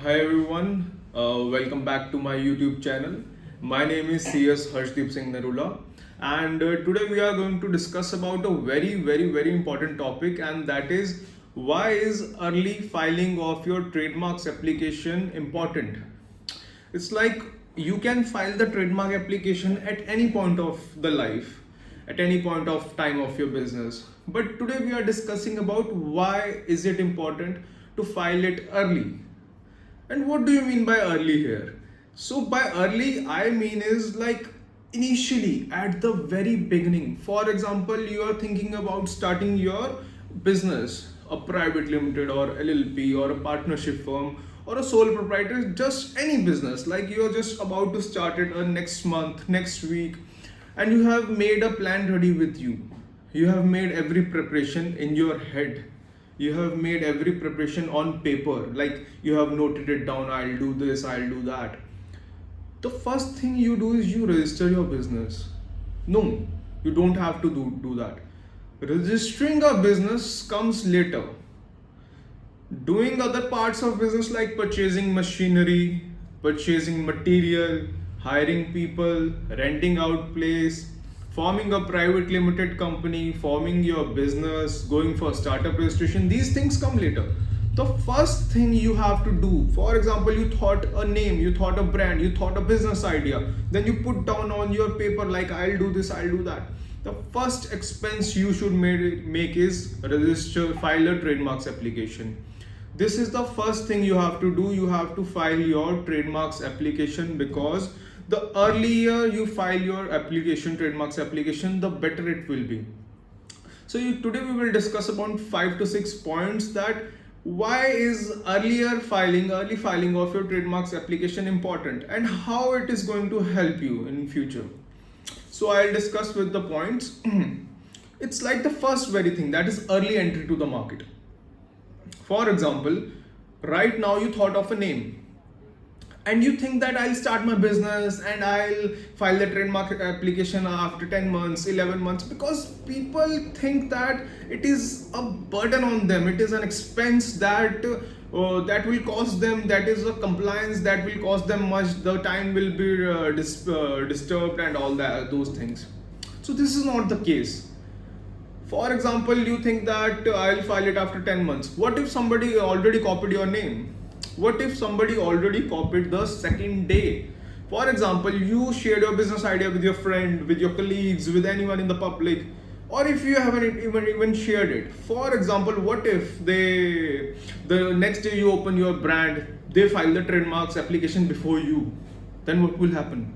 Hi everyone, welcome back to my YouTube channel. My name is CS Harshdeep Singh Narula, and today we are going to discuss about a very important topic, and that is why is early filing of your trademarks application important? It's like you can file the trademark application at any point of the life, at any point of time of your business. But today we are discussing about why is it important to file it early. And what do you mean by early here? So by early, I mean is like initially at the very beginning. For example, you are thinking about starting your business, a private limited or LLP or a partnership firm or a sole proprietor, just any business. Like you are just about to start it next month, next week, and you have made a plan ready with you. You have made every preparation in your head. You have made every preparation on paper, like you have noted it down. I'll do this, I'll do that. The first thing you do is you register your business. No, you don't have to do that. Registering a business comes later. Doing other parts of business like purchasing machinery, purchasing material, hiring people, renting out place, forming a private limited company, forming your business, going for startup registration, these things come later. The first thing you have to do, for example, you thought a name, you thought a brand, you thought a business idea, then you put down on your paper like I'll do this, I'll do that. The first expense you should make is register, file a trademarks application. This is the first thing you have to do. You have to file your trademarks application, because the earlier you file your application, trademarks application, the better it will be. So today we will discuss about 5 to 6 points that why is early filing of your trademarks application important and how it is going to help you in future. So I'll discuss with the points. It's like the first very thing, that is early entry to the market. For example, right now you thought of a name and you think that I'll start my business and I'll file the trademark application after 10 months, 11 months, because people think that it is a burden on them, it is an expense that will cost them, that is a compliance that will cost them much, the time will be disturbed and all that, those things. So this is not the case. For example, you think that I'll file it after 10 months. What if somebody already copied your name? What if somebody already copied the second day? For example, you shared your business idea with your friend, with your colleagues, with anyone in the public, or if you haven't even shared it. For example, what if the next day you open your brand, they file the trademarks application before you? Then what will happen?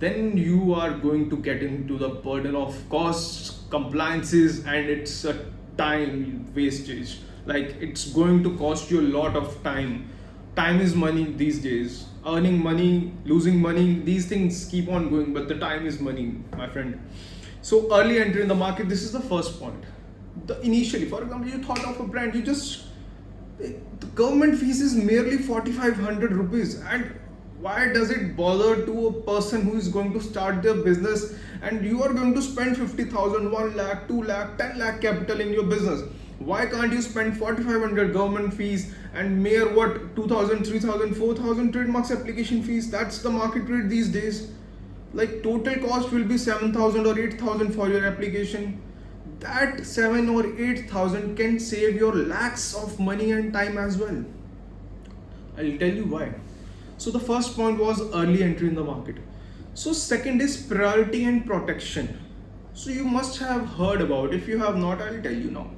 Then you are going to get into the burden of costs, compliances, and it's a time wastage. Like it's going to cost you a lot of time. Time is money these days. Earning money, losing money, these things keep on going, but the time is money, my friend. So early entry in the market, this is the first point. Initially, for example, you thought of a brand, the government fees is merely 4,500 rupees, and why does it bother to a person who is going to start their business and you are going to spend 50,000, 1 lakh, 2 lakh, 10 lakh capital in your business? Why can't you spend 4,500 government fees and mere 2,000, 3,000, 4,000 trademarks application fees? That's the market rate these days. Like total cost will be 7,000 or 8,000 for your application. That 7 or 8,000 can save your lakhs of money and time as well. I'll tell you why. So the first point was early entry in the market. So second is priority and protection. So you must have heard about, if you have not, I'll tell you now.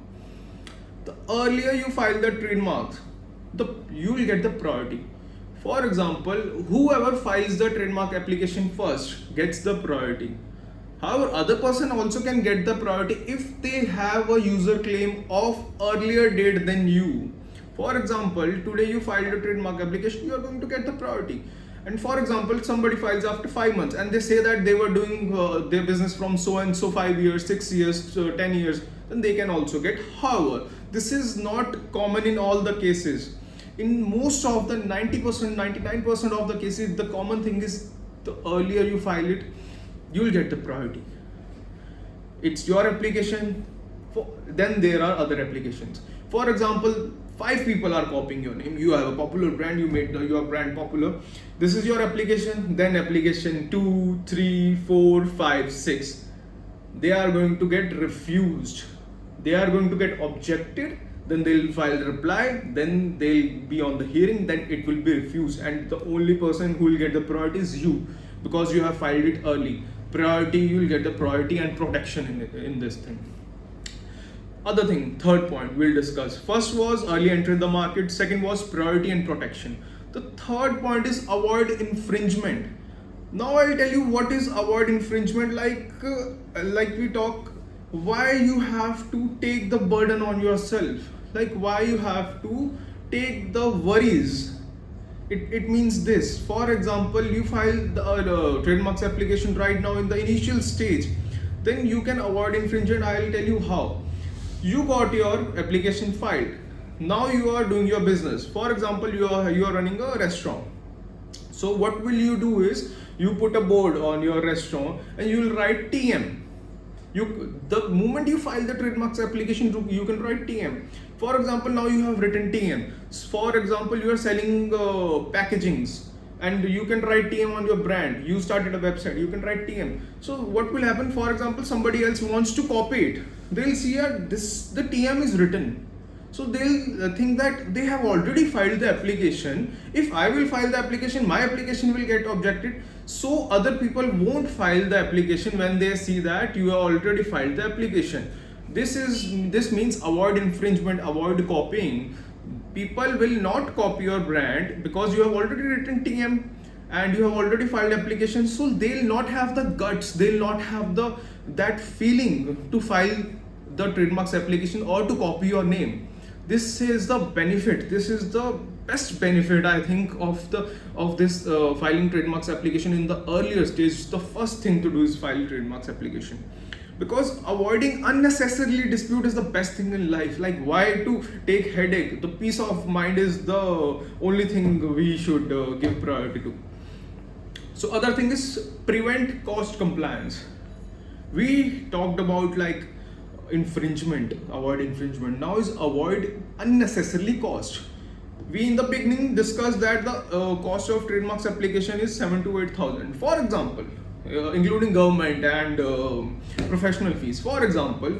The earlier you file the trademark, you will get the priority. For example, whoever files the trademark application first gets the priority. However, other person also can get the priority if they have a user claim of earlier date than you. For example, today you filed a trademark application, you are going to get the priority. And for example, somebody files after 5 months and they say that they were doing their business from so and so 5 years, 6 years, 10 years, then they can also get. However, this is not common in all the cases. In most of the 90%, 99% of the cases, the common thing is the earlier you file it, you will get the priority. It's your application, then there are other applications. For example, 5 people are copying your name. You have a popular brand, you made your brand popular. This is your application, then application 2, 3, 4, 5, 6. They are going to get refused. They are going to get objected, then they'll file the reply, then they'll be on the hearing, then it will be refused, and the only person who will get the priority is you, because you have filed it early. Priority, you will get the priority and protection in this thing. Other thing, third point we'll discuss. First was early entry in the market, second was priority and protection. The third point is avoid infringement. Now I'll tell you what is avoid infringement. Like we talk, why you have to take the burden on yourself, like why you have to take the worries. It means this. For example, you file the trademarks application right now in the initial stage, then you can avoid infringement. I'll tell you how. You got your application filed. Now you are doing your business. For example, you are running a restaurant. So what will you do is, you put a board on your restaurant and you will write TM. The moment you file the trademarks application, you can write TM. For example, now you have written TM. For example, you are selling packagings, and you can write TM on your brand. You started a website, you can write TM. So what will happen? For example, somebody else wants to copy it. They'll see the TM is written. So they'll think that they have already filed the application. If I will file the application, my application will get objected. So other people won't file the application when they see that you have already filed the application. This means avoid infringement, avoid copying. People will not copy your brand because you have already written TM and you have already filed application. So they'll not have the guts, they'll not have that feeling to file the trademarks application or to copy your name. This is the benefit. This is the best benefit, I think, of this filing trademarks application in the earlier stage. The first thing to do is file trademarks application, because avoiding unnecessarily dispute is the best thing in life. Like, why to take headache? The peace of mind is the only thing we should give priority to. So other thing is prevent cost compliance. We talked about like infringement, avoid infringement. Now is avoid unnecessarily cost. We in the beginning discussed that the cost of trademarks application is 7,000 to 8,000. For example, including government and professional fees. For example,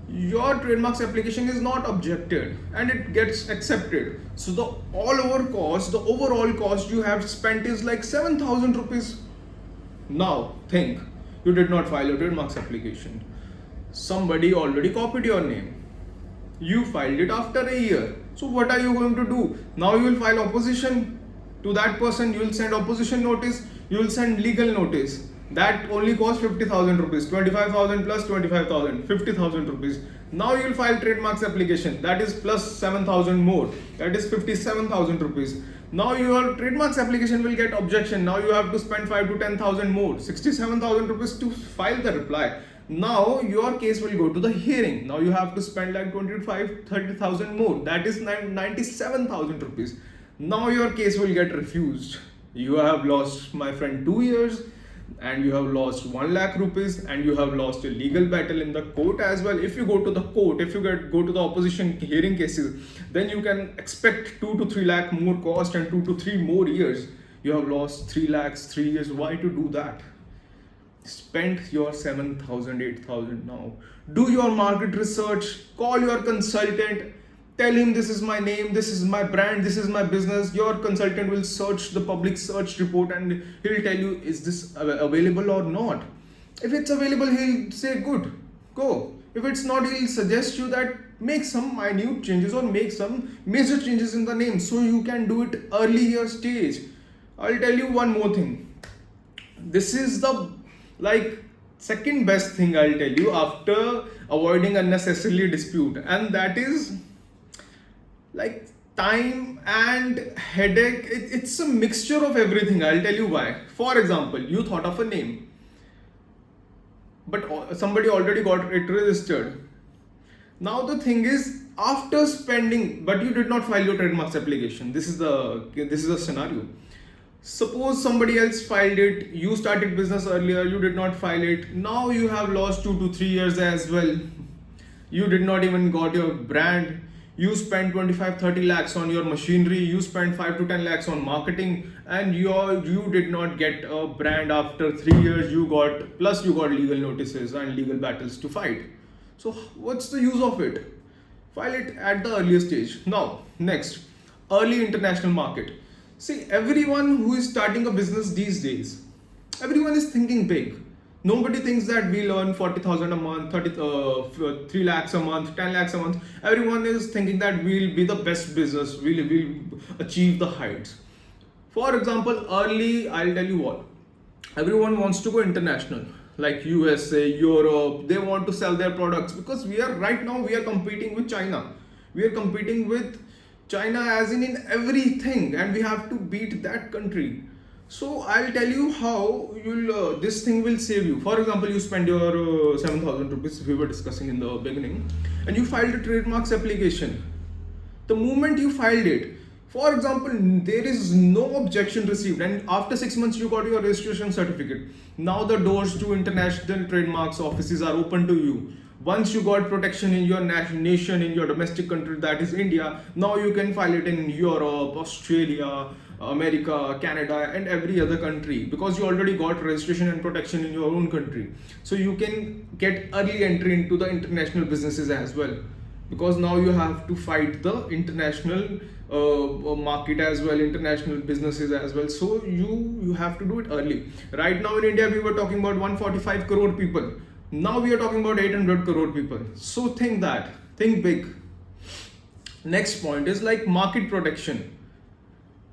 your trademarks application is not objected and it gets accepted. So the overall cost you have spent is like 7,000 rupees. Now think, you did not file a trademarks application. Somebody already copied your name. You filed it after a year. So what are you going to do? Now you will file opposition to that person. You will send opposition notice. You will send legal notice. That only costs 50,000 rupees. 25,000 plus 25,000, 50,000 rupees. Now you will file trademarks application. That is plus 7,000 more. That is 57,000 rupees. Now your trademarks application will get objection. Now you have to spend 5 to 10,000 more. 67,000 rupees to file the reply. Now your case will go to the hearing. Now you have to spend like 30,000 more. That is 97,000 rupees. Now your case will get refused. You have lost, my friend, 2 years, and you have lost 1 lakh rupees, and you have lost a legal battle in the court as well. If you go to the court, if you go to the opposition hearing cases, then you can expect 2 to 3 lakh more cost and 2 to 3 more years. You have lost 3 lakhs, 3 years. Why to do that? Spend your 7,000, 8,000 now. Do your market research, call your consultant, tell him this is my name, this is my brand, this is my business. Your consultant will search the public search report and he'll tell you, is this available or not? If it's available, he'll say good, go. If it's not, he'll suggest you that make some minute changes or make some major changes in the name so you can do it earlier stage. I'll tell you one more thing. This is the second best thing I'll tell you after avoiding unnecessarily dispute, and that is like time and headache. It's a mixture of everything. I'll tell you why. For example, you thought of a name, but somebody already got it registered. Now the thing is, after spending, but you did not file your trademarks application. This is a scenario. Suppose somebody else filed it, you started business earlier, you did not file it. Now you have lost 2 to 3 years as well. You did not even got your brand. You spend 25-30 lakhs on your machinery, you spend 5 to 10 lakhs on marketing, and you did not get a brand after 3 years. You got legal notices and legal battles to fight. So what's the use of it? File it at the earliest stage. Now, next, early international market. See, everyone who is starting a business these days, everyone is thinking big. Nobody thinks that we'll earn 40,000 a month, 3 lakhs a month, 10 lakhs a month. Everyone is thinking that we'll be the best business, we'll achieve the heights. For example, early, I'll tell you what, everyone wants to go international, like USA, Europe. They want to sell their products because we are competing with China. We are competing with China as in everything, and we have to beat that country. So I'll tell you how this thing will save you. For example, you spend your 7,000 rupees, we were discussing in the beginning, and you filed a trademarks application. The moment you filed it, for example, there is no objection received, and after 6 months you got your registration certificate. Now the doors to international trademarks offices are open to you. Once you got protection in your nation, in your domestic country, that is India, now you can file it in Europe, Australia, America, Canada, and every other country, because you already got registration and protection in your own country. So you can get early entry into the international businesses as well, because now you have to fight the international market as well, international businesses as well. So you have to do it early. Right now in India, we were talking about 145 crore people. Now we are talking about 800 crore people. So think big. Next point is like market protection.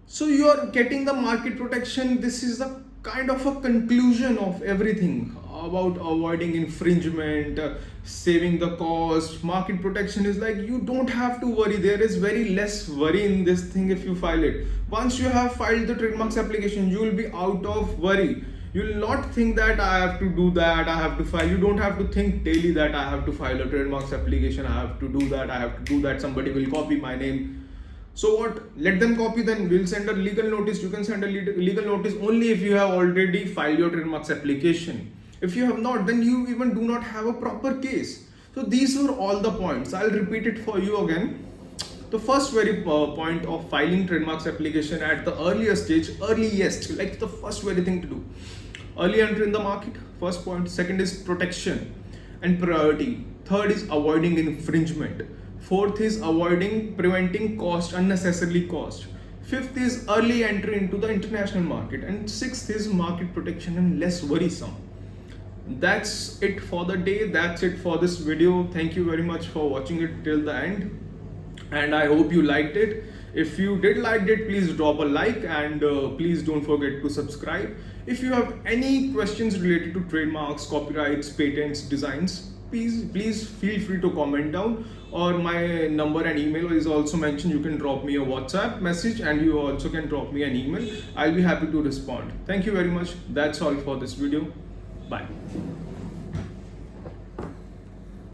So you are getting the market protection. This is the kind of a conclusion of everything about avoiding infringement, saving the cost. Market protection is like you don't have to worry. There is very less worry in this thing if you file it. Once you have filed the trademarks application, you will be out of worry. You will not think that I have to do that, I have to file. You don't have to think daily that I have to file a trademarks application, I have to do that, I have to do that, somebody will copy my name. So what? Let them copy, then we'll send a legal notice. You can send a legal notice only if you have already filed your trademarks application. If you have not, then you even do not have a proper case. So these were all the points. I'll repeat it for you again. The first very point of filing trademarks application at the earliest stage, like the first very thing to do. Early entry in the market, first point. Second is protection and priority. Third is avoiding infringement. Fourth is preventing unnecessarily cost. Fifth is early entry into the international market. And sixth is market protection and less worrisome. That's it for the day. That's it for this video. Thank you very much for watching it till the end. And I hope you liked it. If you did like it, please drop a like, and please don't forget to subscribe. If you have any questions related to trademarks, copyrights, patents, designs, please feel free to comment down, or my number and email is also mentioned. You can drop me a WhatsApp message, and you also can drop me an email. I'll be happy to respond. Thank you very much. That's all for this video. Bye.